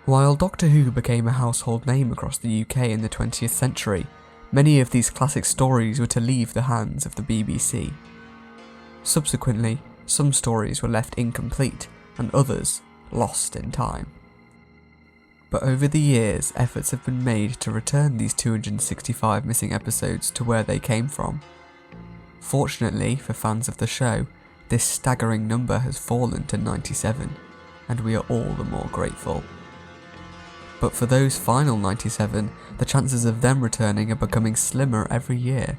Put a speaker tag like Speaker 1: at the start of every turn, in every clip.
Speaker 1: While Doctor Who became a household name across the UK in the 20th century, many of these classic stories were to leave the hands of the BBC. Subsequently, some stories were left incomplete and others lost in time. But over the years, efforts have been made to return these 265 missing episodes to where they came from. Fortunately for fans of the show, this staggering number has fallen to 97, and we are all the more grateful. But for those final 97, the chances of them returning are becoming slimmer every year.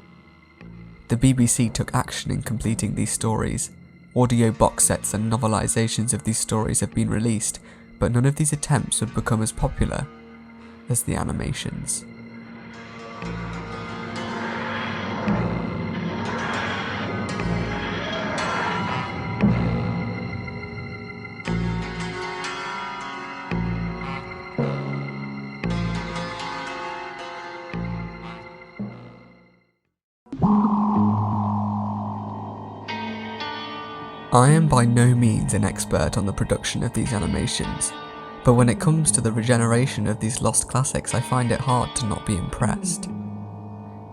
Speaker 1: The BBC took action in completing these stories. Audio box sets and novelisations of these stories have been released, but none of these attempts would become as popular as the animations. I am by no means an expert on the production of these animations, but when it comes to the regeneration of these lost classics, I find it hard to not be impressed.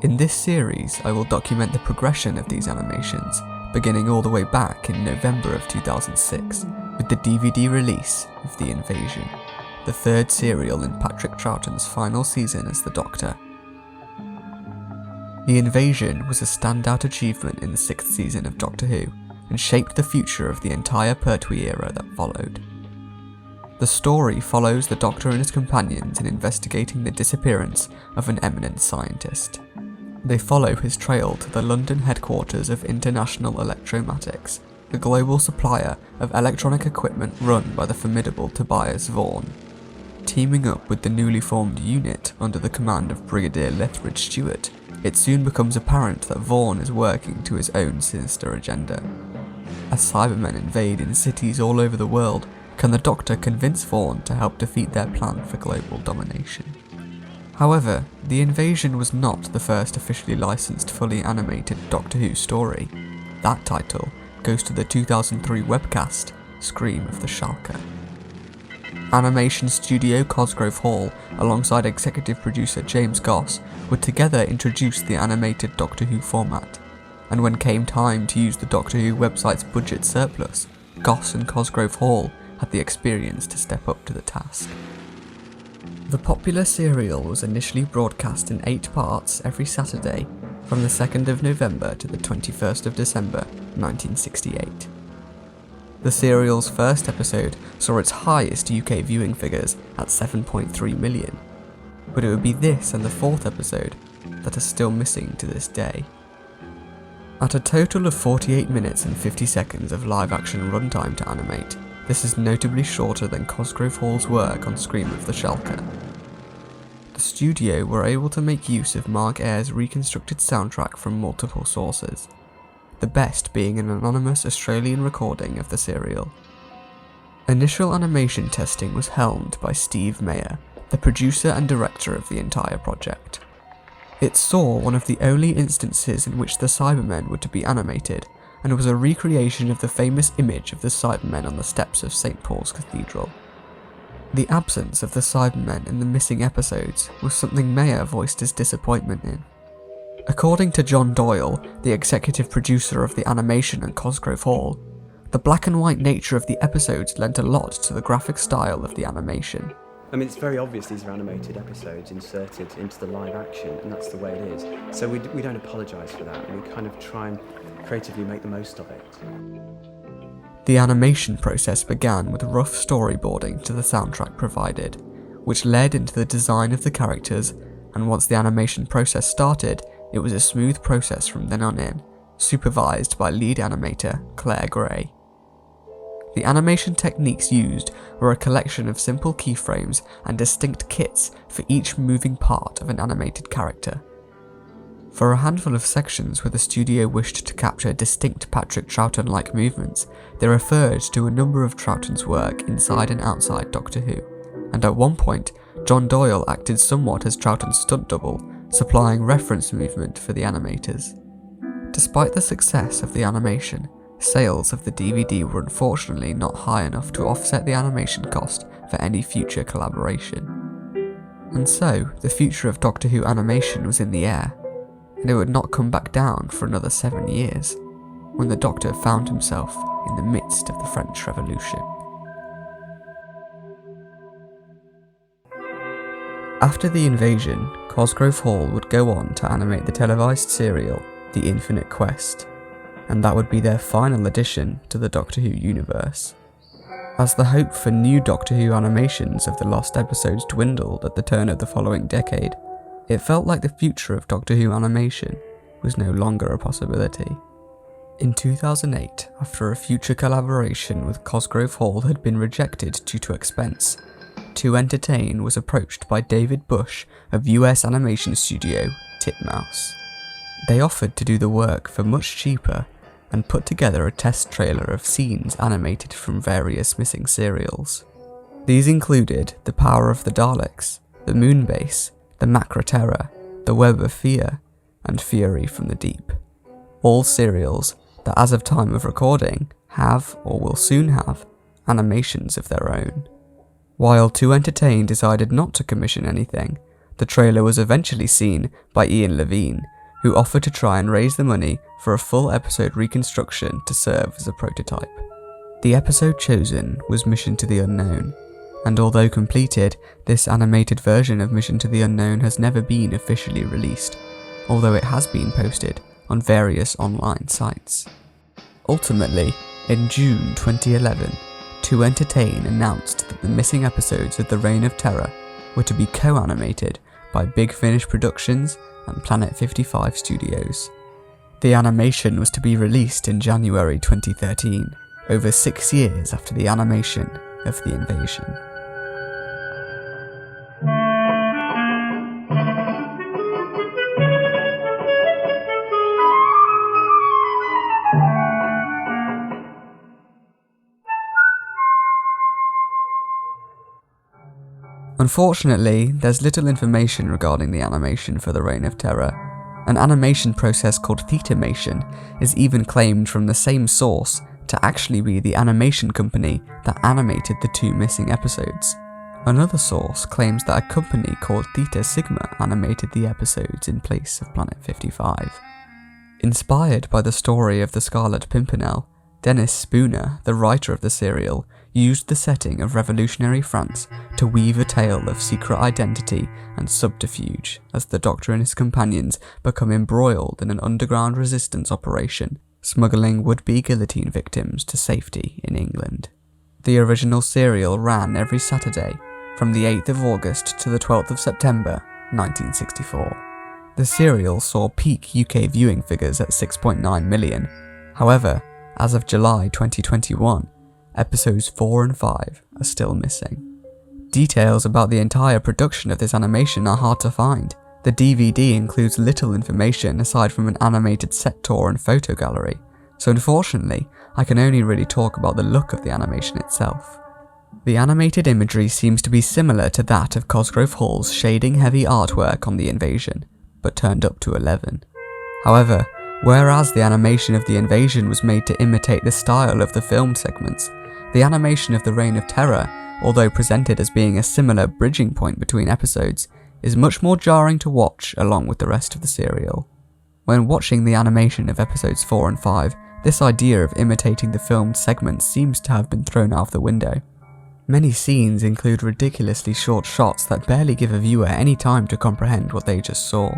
Speaker 1: In this series, I will document the progression of these animations, beginning all the way back in November of 2006, with the DVD release of The Invasion, the third serial in Patrick Troughton's final season as the Doctor. The Invasion was a standout achievement in the 6th season of Doctor Who, and shaped the future of the entire Pertwee era that followed. The story follows the Doctor and his companions in investigating the disappearance of an eminent scientist. They follow his trail to the London headquarters of International Electromatics, the global supplier of electronic equipment run by the formidable Tobias Vaughan. Teaming up with the newly formed unit under the command of Brigadier Lethbridge Stewart, it soon becomes apparent that Vaughan is working to his own sinister agenda. As Cybermen invade in cities all over the world, can the Doctor convince Vaughan to help defeat their plan for global domination? However, The Invasion was not the first officially licensed fully animated Doctor Who story. That title goes to the 2003 webcast, Scream of the Shulker. Animation studio Cosgrove Hall, alongside executive producer James Goss, would together introduce the animated Doctor Who format. And when came time to use the Doctor Who website's budget surplus, Goss and Cosgrove Hall had the experience to step up to the task. The popular serial was initially broadcast in 8 parts every Saturday from the 2nd of November to the 21st of December 1968. The serial's first episode saw its highest UK viewing figures at 7.3 million, but it would be this and the 4th episode that are still missing to this day. At a total of 48 minutes and 50 seconds of live-action runtime to animate, this is notably shorter than Cosgrove Hall's work on Scream of the Shulker. The studio were able to make use of Mark Ayre's reconstructed soundtrack from multiple sources, the best being an anonymous Australian recording of the serial. Initial animation testing was helmed by Steve Mayer, the producer and director of the entire project. It saw one of the only instances in which the Cybermen were to be animated, and was a recreation of the famous image of the Cybermen on the steps of St. Paul's Cathedral. The absence of the Cybermen in the missing episodes was something Mayer voiced his disappointment in. According to John Doyle, the executive producer of the animation at Cosgrove Hall, the black and white nature of the episodes lent a lot to the graphic style of the animation.
Speaker 2: I mean, it's very obvious these are animated episodes inserted into the live action, and that's the way it is. So we don't apologise for that, we kind of try and creatively make the most of it.
Speaker 1: The animation process began with rough storyboarding to the soundtrack provided, which led into the design of the characters, and once the animation process started, it was a smooth process from then on in, supervised by lead animator Claire Gray. The animation techniques used were a collection of simple keyframes and distinct kits for each moving part of an animated character. For a handful of sections where the studio wished to capture distinct Patrick Troughton-like movements, they referred to a number of Troughton's work inside and outside Doctor Who, and at one point, John Doyle acted somewhat as Troughton's stunt double, supplying reference movement for the animators. Despite the success of the animation, sales of the DVD were unfortunately not high enough to offset the animation cost for any future collaboration. And so, the future of Doctor Who animation was in the air, and it would not come back down for another 7 years, when the Doctor found himself in the midst of the French Revolution. After the invasion, Cosgrove Hall would go on to animate the televised serial The Infinite Quest, and that would be their final addition to the Doctor Who universe. As the hope for new Doctor Who animations of the lost episodes dwindled at the turn of the following decade, it felt like the future of Doctor Who animation was no longer a possibility. In 2008, after a future collaboration with Cosgrove Hall had been rejected due to expense, 2 Entertain was approached by David Bush of US animation studio Titmouse. They offered to do the work for much cheaper and put together a test trailer of scenes animated from various missing serials. These included The Power of the Daleks, The Moonbase, The Macra Terror, The Web of Fear, and Fury from the Deep. All serials that as of time of recording have, or will soon have, animations of their own. While 2 Entertain decided not to commission anything, the trailer was eventually seen by Ian Levine, who offered to try and raise the money for a full episode reconstruction to serve as a prototype. The episode chosen was Mission to the Unknown, and although completed, this animated version of Mission to the Unknown has never been officially released, although it has been posted on various online sites. Ultimately, in June 2011, 2 Entertain announced that the missing episodes of The Reign of Terror were to be co-animated by Big Finish Productions and Planet 55 Studios. The animation was to be released in January 2013, over 6 years after the animation of The Invasion. Unfortunately, there's little information regarding the animation for The Reign of Terror. An animation process called Thetamation is even claimed from the same source to actually be the animation company that animated the 2 missing episodes. Another source claims that a company called Theta Sigma animated the episodes in place of Planet 55. Inspired by the story of the Scarlet Pimpernel, Dennis Spooner, the writer of the serial, used the setting of revolutionary France to weave a tale of secret identity and subterfuge as the Doctor and his companions become embroiled in an underground resistance operation, smuggling would-be guillotine victims to safety in England. The original serial ran every Saturday from the 8th of August to the 12th of September 1964. The serial saw peak UK viewing figures at 6.9 million. However, as of July 2021, episodes 4 and 5 are still missing. Details about the entire production of this animation are hard to find. The DVD includes little information aside from an animated set tour and photo gallery, so unfortunately, I can only really talk about the look of the animation itself. The animated imagery seems to be similar to that of Cosgrove Hall's shading-heavy artwork on The Invasion, but turned up to 11. However, whereas the animation of The Invasion was made to imitate the style of the filmed segments, the animation of The Reign of Terror, although presented as being a similar bridging point between episodes, is much more jarring to watch along with the rest of the serial. When watching the animation of episodes 4 and 5, this idea of imitating the filmed segments seems to have been thrown out of the window. Many scenes include ridiculously short shots that barely give a viewer any time to comprehend what they just saw.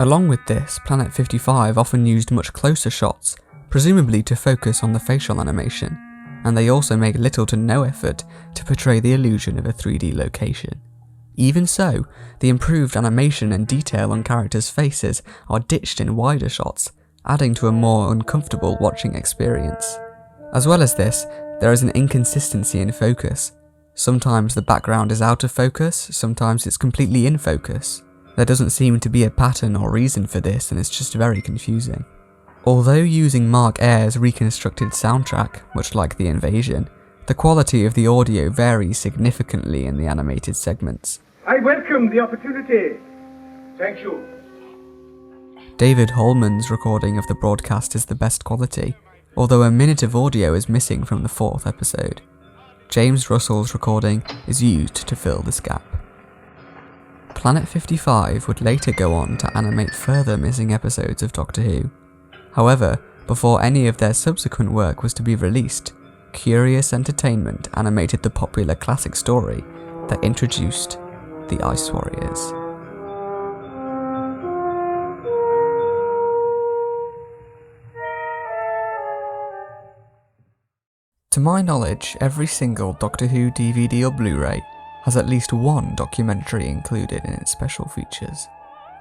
Speaker 1: Along with this, Planet 55 often used much closer shots, presumably to focus on the facial animation, and they also make little to no effort to portray the illusion of a 3D location. Even so, the improved animation and detail on characters' faces are ditched in wider shots, adding to a more uncomfortable watching experience. As well as this, there is an inconsistency in focus. Sometimes the background is out of focus, sometimes it's completely in focus. There doesn't seem to be a pattern or reason for this, and it's just very confusing. Although using Mark Ayer's reconstructed soundtrack, much like The Invasion, the quality of the audio varies significantly in the animated segments.
Speaker 3: I welcome the opportunity. Thank you.
Speaker 1: David Holman's recording of the broadcast is the best quality, although a minute of audio is missing from the 4th episode. James Russell's recording is used to fill this gap. Planet 55 would later go on to animate further missing episodes of Doctor Who. However, before any of their subsequent work was to be released, Curious Entertainment animated the popular classic story that introduced the Ice Warriors. To my knowledge, every single Doctor Who DVD or Blu-ray has at least one documentary included in its special features.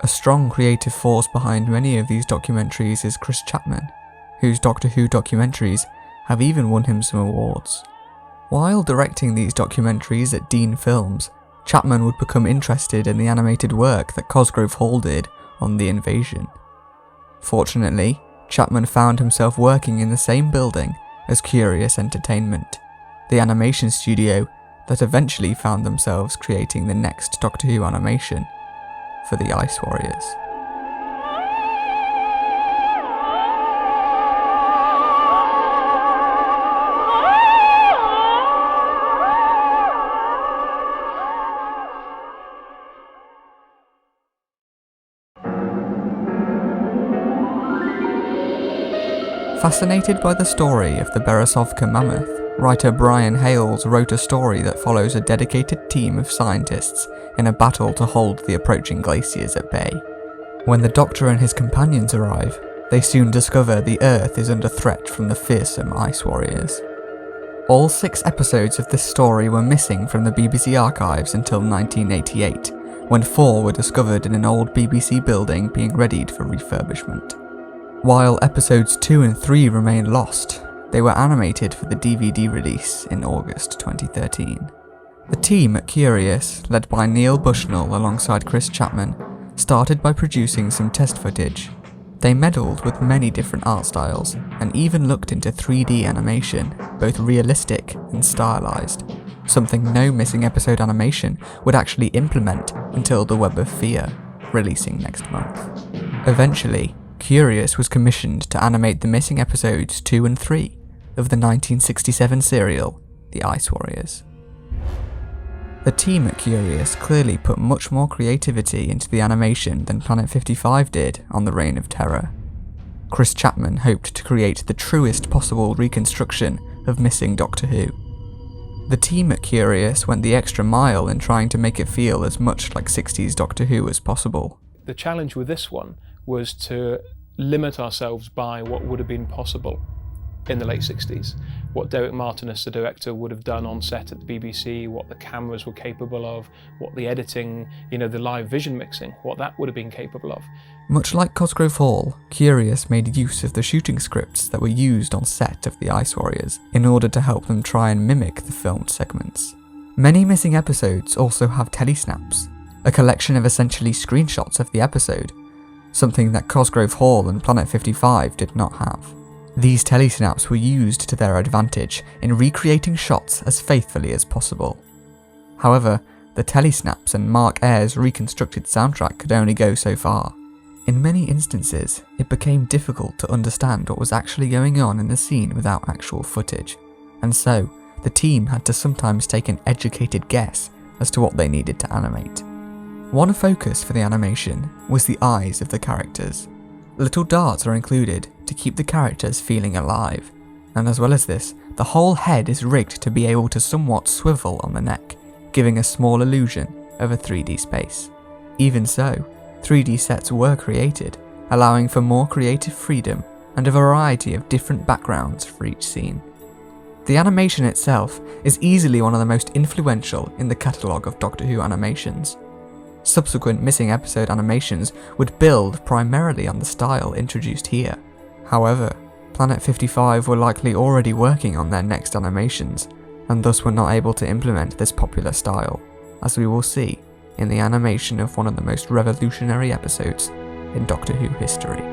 Speaker 1: A strong creative force behind many of these documentaries is Chris Chapman, whose Doctor Who documentaries have even won him some awards. While directing these documentaries at Dean Films, Chapman would become interested in the animated work that Cosgrove Hall did on The Invasion. Fortunately, Chapman found himself working in the same building as Curious Entertainment, the animation studio that eventually found themselves creating the next Doctor Who animation for the Ice Warriors. Fascinated by the story of the Beresovka mammoth, writer Brian Hales wrote a story that follows a dedicated team of scientists in a battle to hold the approaching glaciers at bay. When the Doctor and his companions arrive, they soon discover the Earth is under threat from the fearsome Ice Warriors. All 6 episodes of this story were missing from the BBC archives until 1988, when 4 were discovered in an old BBC building being readied for refurbishment. While episodes 2 and 3 remain lost, they were animated for the DVD release in August 2013. The team at Curious, led by Neil Bushnell alongside Chris Chapman, started by producing some test footage. They meddled with many different art styles, and even looked into 3D animation, both realistic and stylized, something no missing episode animation would actually implement until The Web of Fear, releasing next month. Eventually, Curious was commissioned to animate the missing episodes 2 and 3 of the 1967 serial, The Ice Warriors. The team at Curious clearly put much more creativity into the animation than Planet 55 did on the Reign of Terror. Chris Chapman hoped to create the truest possible reconstruction of missing Doctor Who. The team at Curious went the extra mile in trying to make it feel as much like 60s Doctor Who as possible.
Speaker 4: The challenge with this one was to limit ourselves by what would have been possible in the late 60s. What Derek Martinus, the director, would have done on set at the BBC, what the cameras were capable of, what the editing, the live vision mixing, what that would have been capable of.
Speaker 1: Much like Cosgrove Hall, Curious made use of the shooting scripts that were used on set of The Ice Warriors in order to help them try and mimic the filmed segments. Many missing episodes also have telesnaps, a collection of essentially screenshots of the episode, something that Cosgrove Hall and Planet 55 did not have. These telesnaps were used to their advantage in recreating shots as faithfully as possible. However, the telesnaps and Mark Ayre's reconstructed soundtrack could only go so far. In many instances, it became difficult to understand what was actually going on in the scene without actual footage, and so the team had to sometimes take an educated guess as to what they needed to animate. One focus for the animation was the eyes of the characters. Little darts are included to keep the characters feeling alive, and as well as this, the whole head is rigged to be able to somewhat swivel on the neck, giving a small illusion of a 3D space. Even so, 3D sets were created, allowing for more creative freedom and a variety of different backgrounds for each scene. The animation itself is easily one of the most influential in the catalogue of Doctor Who animations. Subsequent missing episode animations would build primarily on the style introduced here. However, Planet 55 were likely already working on their next animations, and thus were not able to implement this popular style, as we will see in the animation of one of the most revolutionary episodes in Doctor Who history.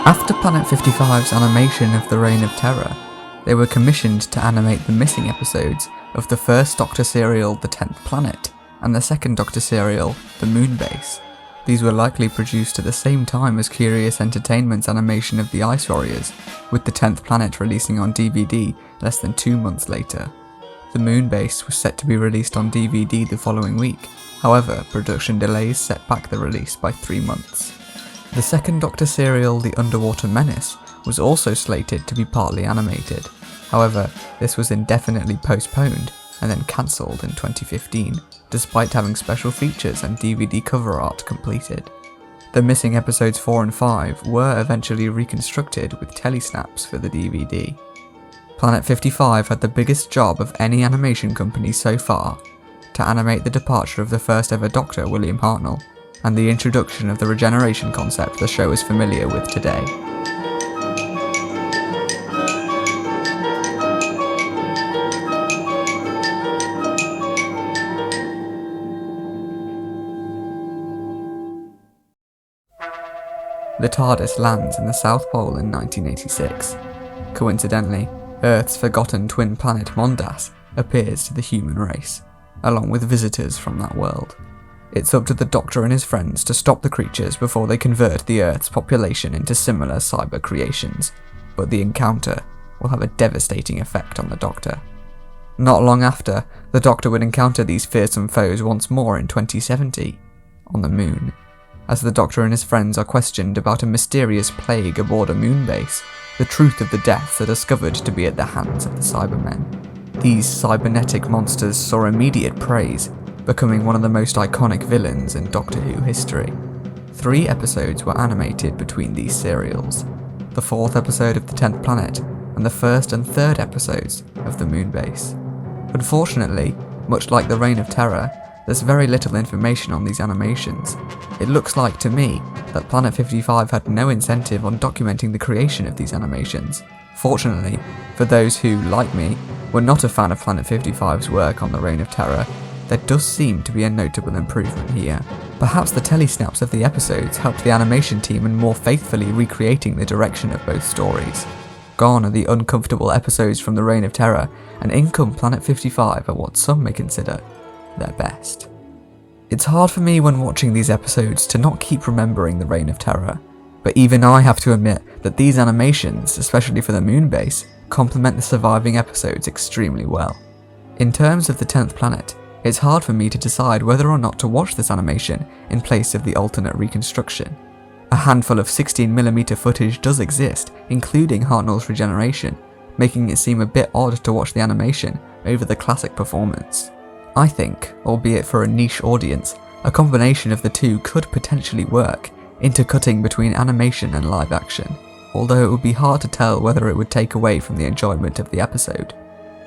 Speaker 1: After Planet 55's animation of the Reign of Terror, they were commissioned to animate the missing episodes of the first Doctor serial The 10th Planet and the second Doctor serial, the Moonbase. These were likely produced at the same time as Curious Entertainment's animation of the Ice Warriors, with the 10th Planet releasing on DVD less than 2 months later. The Moonbase was set to be released on DVD the following week, however, production delays set back the release by 3 months. The second Doctor serial, The Underwater Menace, was also slated to be partly animated. However, this was indefinitely postponed and then cancelled in 2015, despite having special features and DVD cover art completed. The missing episodes 4 and 5 were eventually reconstructed with telesnaps for the DVD. Planet 55 had the biggest job of any animation company so far, to animate the departure of the first ever Doctor, William Hartnell, and the introduction of the regeneration concept the show is familiar with today. The TARDIS lands in the South Pole in 1986. Coincidentally, Earth's forgotten twin planet Mondas appears to the human race, along with visitors from that world. It's up to the Doctor and his friends to stop the creatures before they convert the Earth's population into similar cyber creations, but the encounter will have a devastating effect on the Doctor. Not long after, the Doctor would encounter these fearsome foes once more in 2070, on the Moon. As the Doctor and his friends are questioned about a mysterious plague aboard a Moonbase, the truth of the deaths are discovered to be at the hands of the Cybermen. These cybernetic monsters saw immediate praise, becoming one of the most iconic villains in Doctor Who history. 3 episodes were animated between these serials: the 4th episode of the 10th Planet, and the 1st and 3rd episodes of the Moonbase. Unfortunately, much like the Reign of Terror, there's very little information on these animations. It looks like to me that Planet 55 had no incentive on documenting the creation of these animations. Fortunately, for those who, like me, were not a fan of Planet 55's work on the Reign of Terror, there does seem to be a notable improvement here. Perhaps the telesnaps of the episodes helped the animation team in more faithfully recreating the direction of both stories. Gone are the uncomfortable episodes from the Reign of Terror, and in come Planet 55 at what some may consider their best. It's hard for me when watching these episodes to not keep remembering the Reign of Terror, but even I have to admit that these animations, especially for the Moonbase, complement the surviving episodes extremely well. In terms of the 10th Planet, it's hard for me to decide whether or not to watch this animation in place of the alternate reconstruction. A handful of 16mm footage does exist, including Hartnell's regeneration, making it seem a bit odd to watch the animation over the classic performance. I think, albeit for a niche audience, a combination of the two could potentially work, intercutting between animation and live action, although it would be hard to tell whether it would take away from the enjoyment of the episode.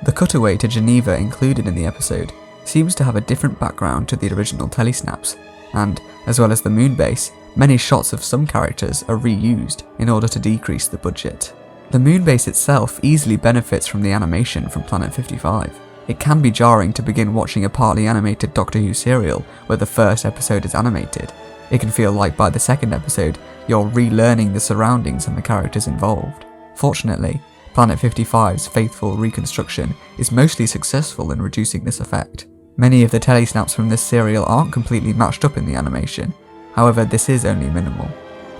Speaker 1: The cutaway to Geneva included in the episode seems to have a different background to the original telesnaps, and, as well as the Moonbase, many shots of some characters are reused in order to decrease the budget. The Moonbase itself easily benefits from the animation from Planet 55. It can be jarring to begin watching a partly animated Doctor Who serial where the first episode is animated. It can feel like by the second episode, you're relearning the surroundings and the characters involved. Fortunately, Planet 55's faithful reconstruction is mostly successful in reducing this effect. Many of the telesnaps from this serial aren't completely matched up in the animation, however this is only minimal.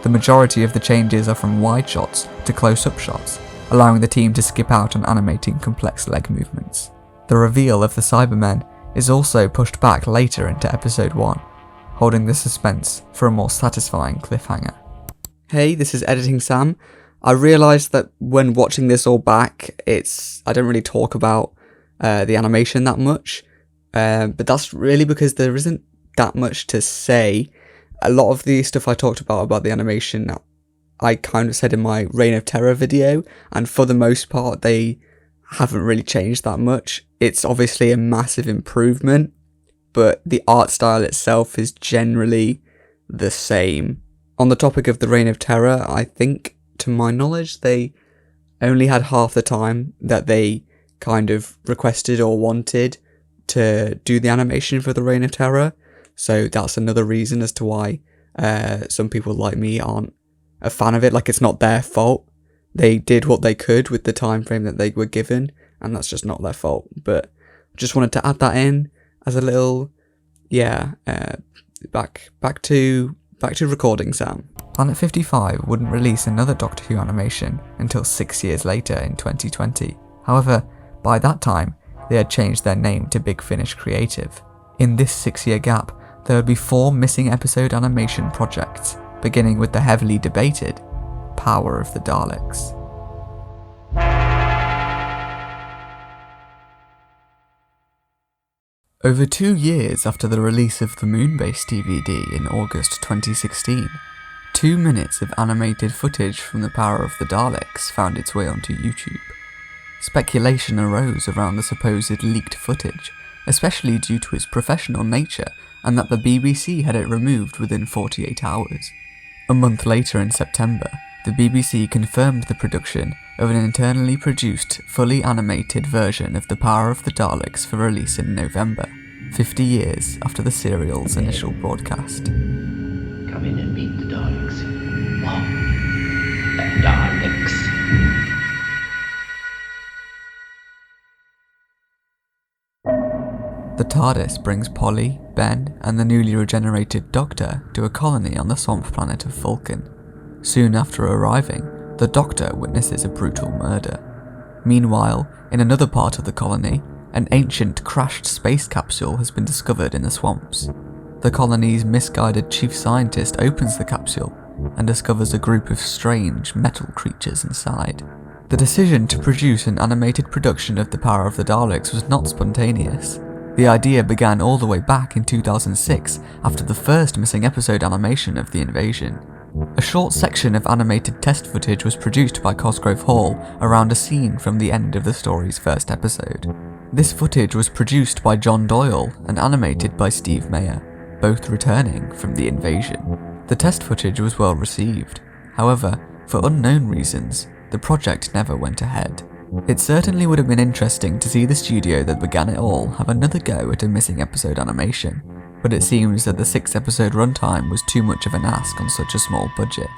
Speaker 1: The majority of the changes are from wide shots to close-up shots, allowing the team to skip out on animating complex leg movements. The reveal of the Cybermen is also pushed back later into episode 1, holding the suspense for a more satisfying cliffhanger. Hey, this is Editing Sam. I realised that when watching this all back, I don't really talk about the animation that much, but that's really because there isn't that much to say. A lot of the stuff I talked about the animation, I kind of said in my Reign of Terror video, and for the most part they haven't really changed that much. It's obviously a massive improvement, but the art style itself is generally the same. On the topic of the Reign of Terror, I think, to my knowledge, they only had half the time that they kind of requested or wanted to do the animation for the Reign of Terror, so that's another reason as to why some people like me aren't a fan of it. Like, it's not their fault. They did what they could with the time frame that they were given, and that's just not their fault. But I just wanted to add that in as a little Yeah, back to recording, Sam. Planet 55 wouldn't release another Doctor Who animation until 6 years later in 2020. However, by that time, they had changed their name to Big Finish Creative. In this 6-year gap, there would be 4 missing episode animation projects, beginning with the heavily debated Power of the Daleks. Over 2 years after the release of the Moonbase DVD in August 2016, 2 minutes of animated footage from the Power of the Daleks found its way onto YouTube. Speculation arose around the supposed leaked footage, especially due to its professional nature and that the BBC had it removed within 48 hours. A month later in September, the BBC confirmed the production of an internally produced, fully animated version of The Power of the Daleks for release in November, 50 years after the serial's initial broadcast.
Speaker 5: Come in and meet the Daleks. What? The Daleks.
Speaker 1: The TARDIS brings Polly, Ben, and the newly regenerated Doctor to a colony on the swamp planet of Vulcan. Soon after arriving, the Doctor witnesses a brutal murder. Meanwhile, in another part of the colony, an ancient crashed space capsule has been discovered in the swamps. The colony's misguided chief scientist opens the capsule and discovers a group of strange metal creatures inside. The decision to produce an animated production of The Power of the Daleks was not spontaneous. The idea began all the way back in 2006 after the first missing episode animation of the invasion. A short section of animated test footage was produced by Cosgrove Hall around a scene from the end of the story's first episode. This footage was produced by John Doyle and animated by Steve Mayer, both returning from the invasion. The test footage was well received. However, for unknown reasons, the project never went ahead. It certainly would have been interesting to see the studio that began it all have another go at a missing episode animation, but it seems that the 6-episode runtime was too much of an ask on such a small budget.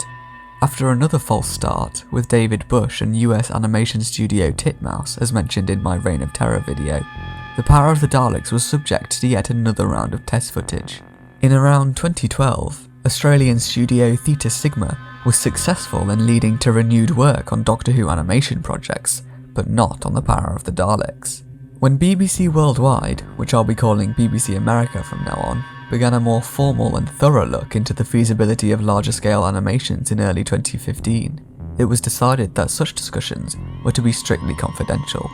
Speaker 1: After another false start, with David Bush and US animation studio Titmouse as mentioned in my Reign of Terror video, The Power of the Daleks was subject to yet another round of test footage. In around 2012, Australian studio Theta Sigma was successful in leading to renewed work on Doctor Who animation projects, but not on The Power of the Daleks. When BBC Worldwide, which I'll be calling BBC America from now on, began a more formal and thorough look into the feasibility of larger scale animations in early 2015, it was decided that such discussions were to be strictly confidential.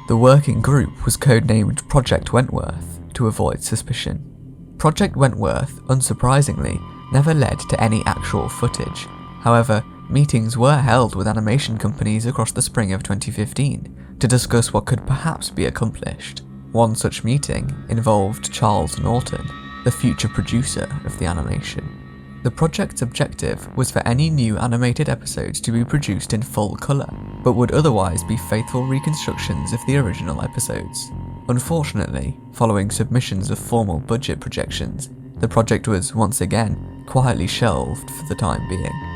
Speaker 1: The working group was codenamed Project Wentworth to avoid suspicion. Project Wentworth, unsurprisingly, never led to any actual footage. However, meetings were held with animation companies across the spring of 2015 to discuss what could perhaps be accomplished. One such meeting involved Charles Norton, the future producer of the animation. The project's objective was for any new animated episodes to be produced in full colour, but would otherwise be faithful reconstructions of the original episodes. Unfortunately, following submissions of formal budget projections, the project was once again quietly shelved for the time being.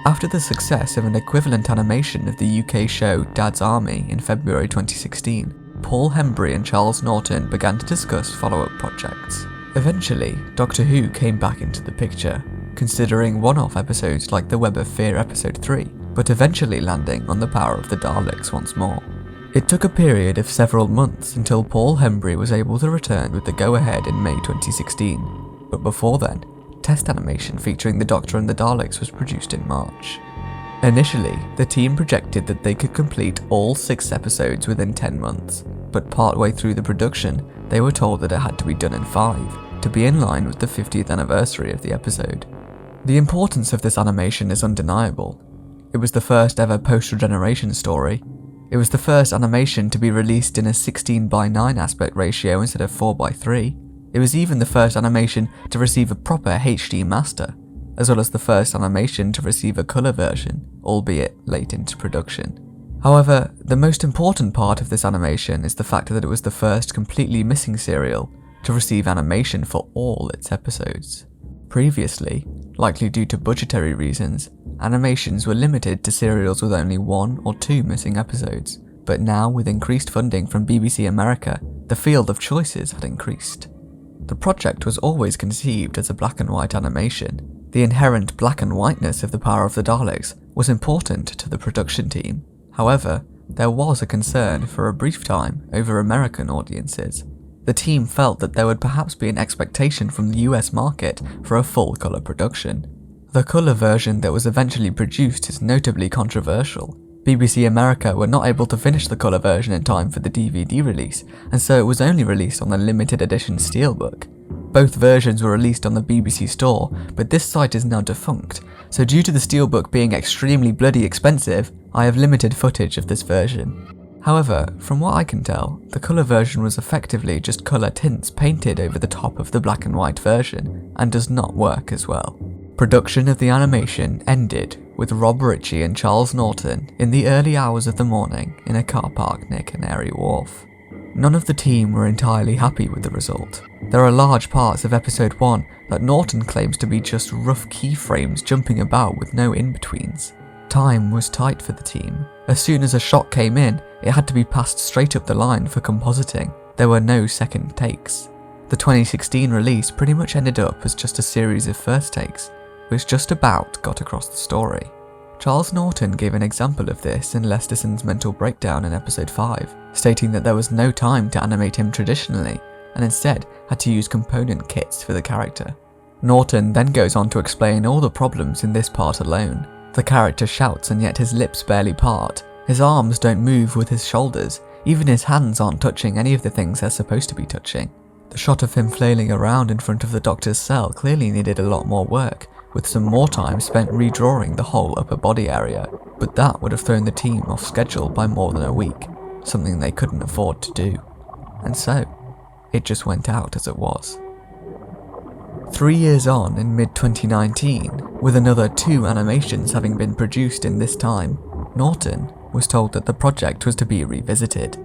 Speaker 1: After the success of an equivalent animation of the UK show Dad's Army in February 2016, Paul Hembry and Charles Norton began to discuss follow-up projects. Eventually, Doctor Who came back into the picture, considering one-off episodes like the Web of Fear episode 3, but eventually landing on The Power of the Daleks once more. It took a period of several months until Paul Hembry was able to return with the go-ahead in May 2016, but before then, test animation featuring the Doctor and the Daleks was produced in March. Initially, the team projected that they could complete all 6 episodes within 10 months, but partway through the production, they were told that it had to be done in 5, to be in line with the 50th anniversary of the episode. The importance of this animation is undeniable. It was the first ever post-regeneration story. It was the first animation to be released in a 16:9 aspect ratio instead of 4:3. It was even the first animation to receive a proper HD master, as well as the first animation to receive a colour version, albeit late into production. However, the most important part of this animation is the fact that it was the first completely missing serial to receive animation for all its episodes. Previously, likely due to budgetary reasons, animations were limited to serials with only 1 or 2 missing episodes, but now with increased funding from BBC America, the field of choices had increased. The project was always conceived as a black and white animation. The inherent black and whiteness of the power of the Daleks was important to the production team. However, there was a concern for a brief time over American audiences. The team felt that there would perhaps be an expectation from the US market for a full colour production. The colour version that was eventually produced is notably controversial. BBC America were not able to finish the colour version in time for the DVD release, and so it was only released on the limited edition steelbook. Both versions were released on the BBC store, but this site is now defunct, so due to the steelbook being extremely bloody expensive, I have limited footage of this version. However, from what I can tell, the colour version was effectively just colour tints painted over the top of the black and white version, and does not work as well. Production of the animation ended with Rob Ritchie and Charles Norton in the early hours of the morning in a car park near Canary Wharf. None of the team were entirely happy with the result. There are large parts of episode 1 that Norton claims to be just rough keyframes jumping about with no in-betweens. Time was tight for the team. As soon as a shot came in, it had to be passed straight up the line for compositing. There were no second takes. The 2016 release pretty much ended up as just a series of first takes, which just about got across the story. Charles Norton gave an example of this in Lesterson's mental breakdown in episode 5, stating that there was no time to animate him traditionally, and instead had to use component kits for the character. Norton then goes on to explain all the problems in this part alone. The character shouts and yet his lips barely part, his arms don't move with his shoulders, even his hands aren't touching any of the things they're supposed to be touching. The shot of him flailing around in front of the Doctor's cell clearly needed a lot more work, with some more time spent redrawing the whole upper body area, but that would have thrown the team off schedule by more than a week, something they couldn't afford to do. And so, it just went out as it was. 3 years on, in mid-2019, with another 2 animations having been produced in this time, Norton was told that the project was to be revisited.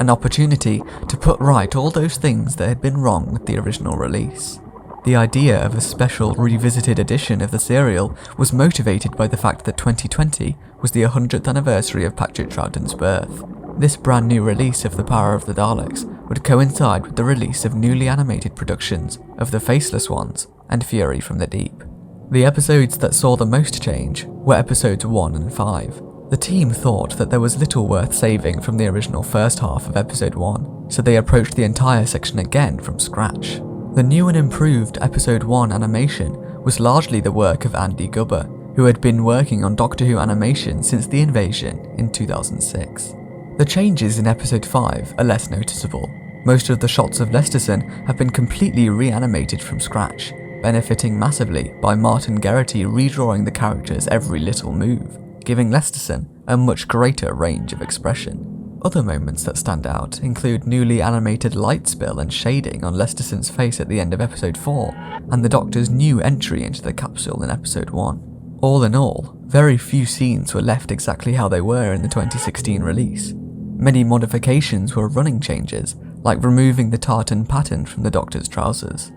Speaker 1: An opportunity to put right all those things that had been wrong with the original release. The idea of a special revisited edition of the serial was motivated by the fact that 2020 was the 100th anniversary of Patrick Troughton's birth. This brand new release of The Power of the Daleks would coincide with the release of newly animated productions of The Faceless Ones and Fury from the Deep. The episodes that saw the most change were episodes 1 and 5. The team thought that there was little worth saving from the original first half of episode 1, so they approached the entire section again from scratch. The new and improved episode 1 animation was largely the work of Andy Gubber, who had been working on Doctor Who animation since the invasion in 2006. The changes in episode 5 are less noticeable. Most of the shots of Lesterson have been completely reanimated from scratch, benefiting massively by Martin Geraghty redrawing the character's every little move, giving Lesterson a much greater range of expression. Other moments that stand out include newly animated light spill and shading on Lesterson's face at the end of episode 4, and the Doctor's new entry into the capsule in episode 1. All in all, very few scenes were left exactly how they were in the 2016 release. Many modifications were running changes, like removing the tartan pattern from the Doctor's trousers.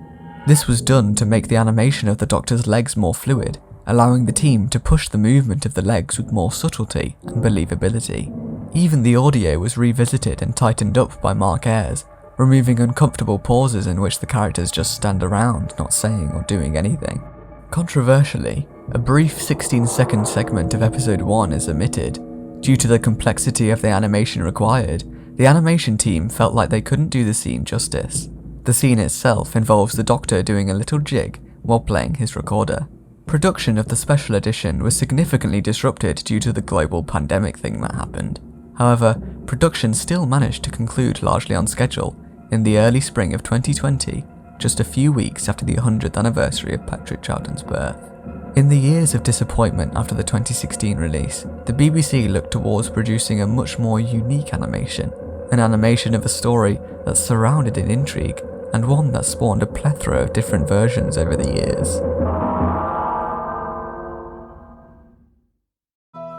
Speaker 1: This was done to make the animation of the Doctor's legs more fluid, allowing the team to push the movement of the legs with more subtlety and believability. Even the audio was revisited and tightened up by Mark Ayres, removing uncomfortable pauses in which the characters just stand around, not saying or doing anything. Controversially, a brief 16-second segment of episode 1 is omitted. Due to the complexity of the animation required, the animation team felt like they couldn't do the scene justice. The scene itself involves the Doctor doing a little jig while playing his recorder. Production of the special edition was significantly disrupted due to the global pandemic thing that happened. However, production still managed to conclude largely on schedule in the early spring of 2020, just a few weeks after the 100th anniversary of Patrick Troughton's birth. In the years of disappointment after the 2016 release, the BBC looked towards producing a much more unique animation, an animation of a story that surrounded an intrigue, and one that spawned a plethora of different versions over the years.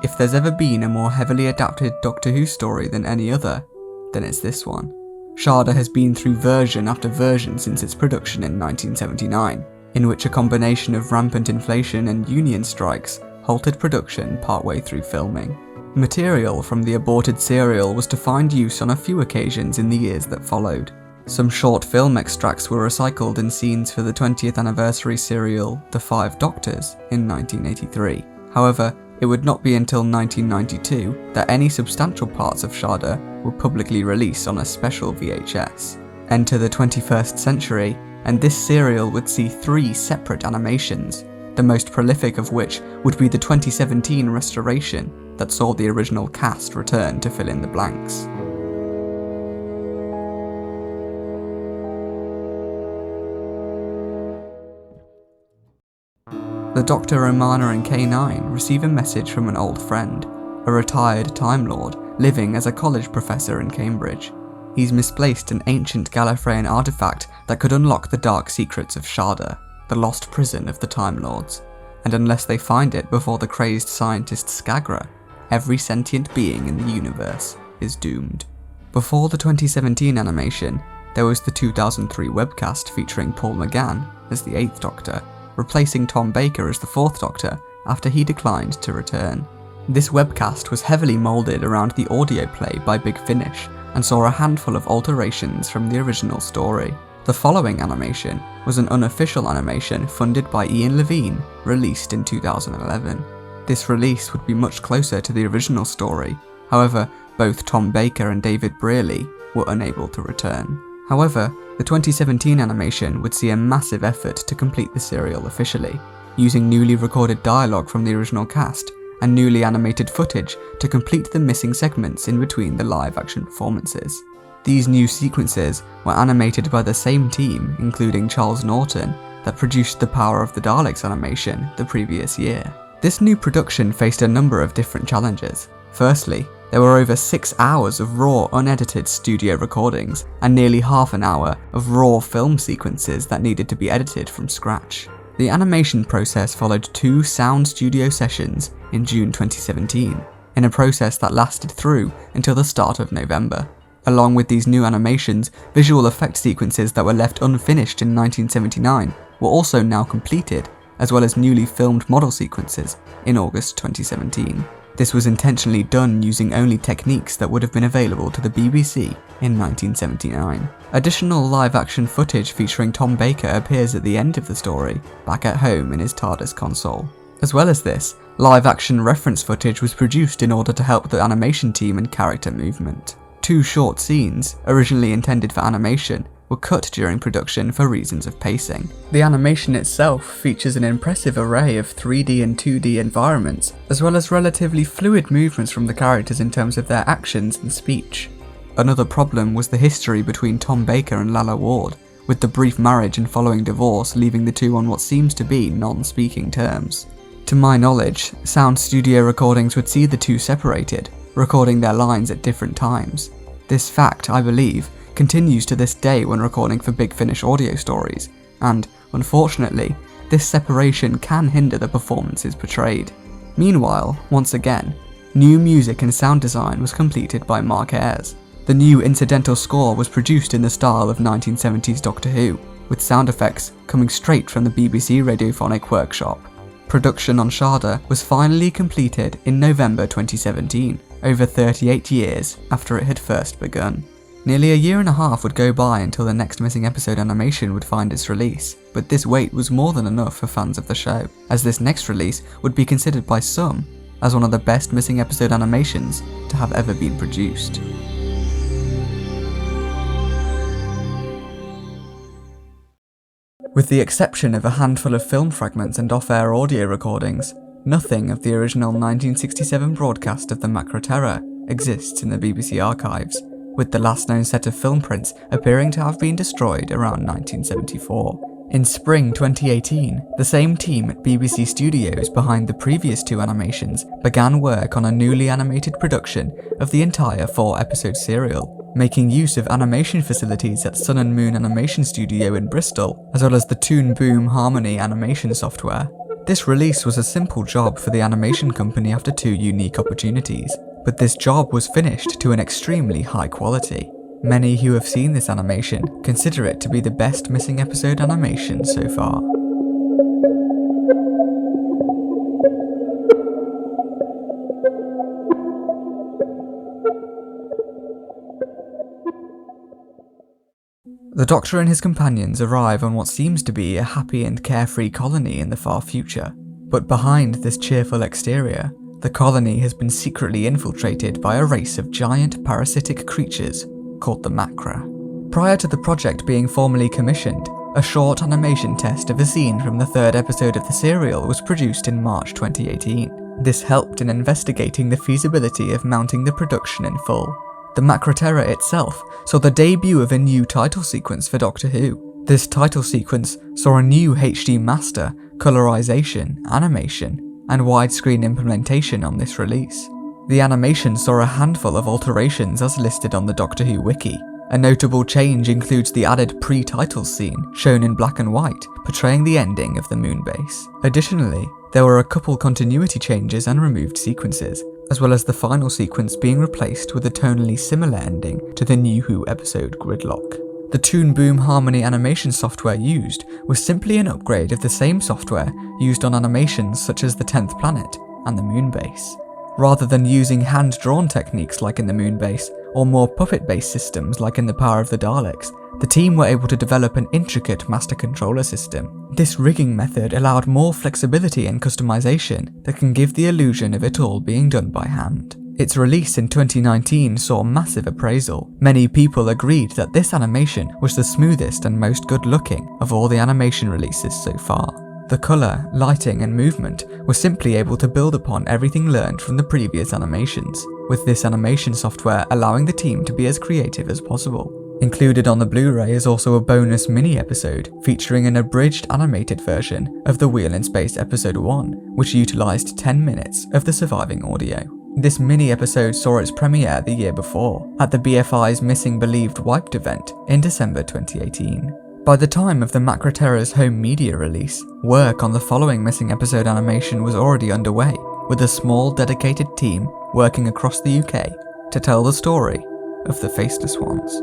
Speaker 1: If there's ever been a more heavily adapted Doctor Who story than any other, then it's this one. Shada has been through version after version since its production in 1979, in which a combination of rampant inflation and union strikes halted production partway through filming. Material from the aborted serial was to find use on a few occasions in the years that followed. Some short film extracts were recycled in scenes for the 20th anniversary serial The Five Doctors in 1983. However, it would not be until 1992 that any substantial parts of Shada were publicly released on a special VHS. Enter the 21st century, and this serial would see 3 separate animations, the most prolific of which would be the 2017 restoration that saw the original cast return to fill in the blanks. The Doctor, Romana and K9 receive a message from an old friend, a retired Time Lord living as a college professor in Cambridge. He's misplaced an ancient Gallifreyan artifact that could unlock the dark secrets of Shada, the lost prison of the Time Lords, and unless they find it before the crazed scientist Skagra, every sentient being in the universe is doomed. Before the 2017 animation, there was the 2003 webcast featuring Paul McGann as the 8th Doctor, replacing Tom Baker as the 4th Doctor after he declined to return. This webcast was heavily moulded around the audio play by Big Finish and saw a handful of alterations from the original story. The following animation was an unofficial animation funded by Ian Levine, released in 2011. This release would be much closer to the original story, however, both Tom Baker and David Brearley were unable to return. However, the 2017 animation would see a massive effort to complete the serial officially, using newly recorded dialogue from the original cast and newly animated footage to complete the missing segments in between the live-action performances. These new sequences were animated by the same team, including Charles Norton, that produced the Power of the Daleks animation the previous year. This new production faced a number of different challenges. Firstly, there were over 6 hours of raw, unedited studio recordings and nearly half an hour of raw film sequences that needed to be edited from scratch. The animation process followed 2 sound studio sessions in June 2017, in a process that lasted through until the start of November. Along with these new animations, visual effect sequences that were left unfinished in 1979 were also now completed, as well as newly filmed model sequences in August 2017. This was intentionally done using only techniques that would have been available to the BBC in 1979. Additional live-action footage featuring Tom Baker appears at the end of the story, back at home in his TARDIS console. As well as this, live-action reference footage was produced in order to help the animation team and character movement. 2 short scenes, originally intended for animation, were cut during production for reasons of pacing. The animation itself features an impressive array of 3D and 2D environments, as well as relatively fluid movements from the characters in terms of their actions and speech. Another problem was the history between Tom Baker and Lalla Ward, with the brief marriage and following divorce leaving the two on what seems to be non-speaking terms. To my knowledge, sound studio recordings would see the two separated, recording their lines at different times. This fact, I believe, continues to this day when recording for Big Finish audio stories, and, unfortunately, this separation can hinder the performances portrayed. Meanwhile, once again, new music and sound design was completed by Mark Ayres. The new incidental score was produced in the style of 1970s Doctor Who, with sound effects coming straight from the BBC Radiophonic Workshop. Production on Shada was finally completed in November 2017, over 38 years after it had first begun. Nearly a year and a half would go by until the next missing episode animation would find its release, but this wait was more than enough for fans of the show, as this next release would be considered by some as one of the best missing episode animations to have ever been produced. With the exception of a handful of film fragments and off-air audio recordings, nothing of the original 1967 broadcast of the Macra Terror exists in the BBC archives, with the last known set of film prints appearing to have been destroyed around 1974. In spring 2018, the same team at BBC Studios behind the previous 2 animations began work on a newly animated production of the entire 4-episode serial, making use of animation facilities at Sun and Moon Animation Studio in Bristol, as well as the Toon Boom Harmony animation software. This release was a simple job for the animation company after 2 unique opportunities, but this job was finished to an extremely high quality. Many who have seen this animation consider it to be the best missing episode animation so far. The Doctor and his companions arrive on what seems to be a happy and carefree colony in the far future, but behind this cheerful exterior, the colony has been secretly infiltrated by a race of giant parasitic creatures called the Macra. Prior to the project being formally commissioned, a short animation test of a scene from the 3rd episode of the serial was produced in March 2018. This helped in investigating the feasibility of mounting the production in full. The Macra Terror itself saw the debut of a new title sequence for Doctor Who. This title sequence saw a new HD master, colorization, animation, and widescreen implementation on this release. The animation saw a handful of alterations as listed on the Doctor Who wiki. A notable change includes the added pre-title scene, shown in black and white, portraying the ending of the Moonbase. Additionally, there were a couple continuity changes and removed sequences, as well as the final sequence being replaced with a tonally similar ending to the New Who episode Gridlock. The Toon Boom Harmony animation software used was simply an upgrade of the same software used on animations such as the 10th Planet and the Moonbase. Rather than using hand-drawn techniques like in the Moonbase, or more puppet-based systems like in the Power of the Daleks, the team were able to develop an intricate master controller system. This rigging method allowed more flexibility and customization that can give the illusion of it all being done by hand. Its release in 2019 saw massive appraisal. Many people agreed that this animation was the smoothest and most good-looking of all the animation releases so far. The colour, lighting and movement were simply able to build upon everything learned from the previous animations, with this animation software allowing the team to be as creative as possible. Included on the Blu-ray is also a bonus mini-episode featuring an abridged animated version of the Wheel in Space Episode 1, which utilised 10 minutes of the surviving audio. This mini-episode saw its premiere the year before, at the BFI's Missing Believed Wiped event in December 2018. By the time of the Macra Terror's home media release, work on the following missing episode animation was already underway, with a small dedicated team working across the UK to tell the story of the Faceless Ones.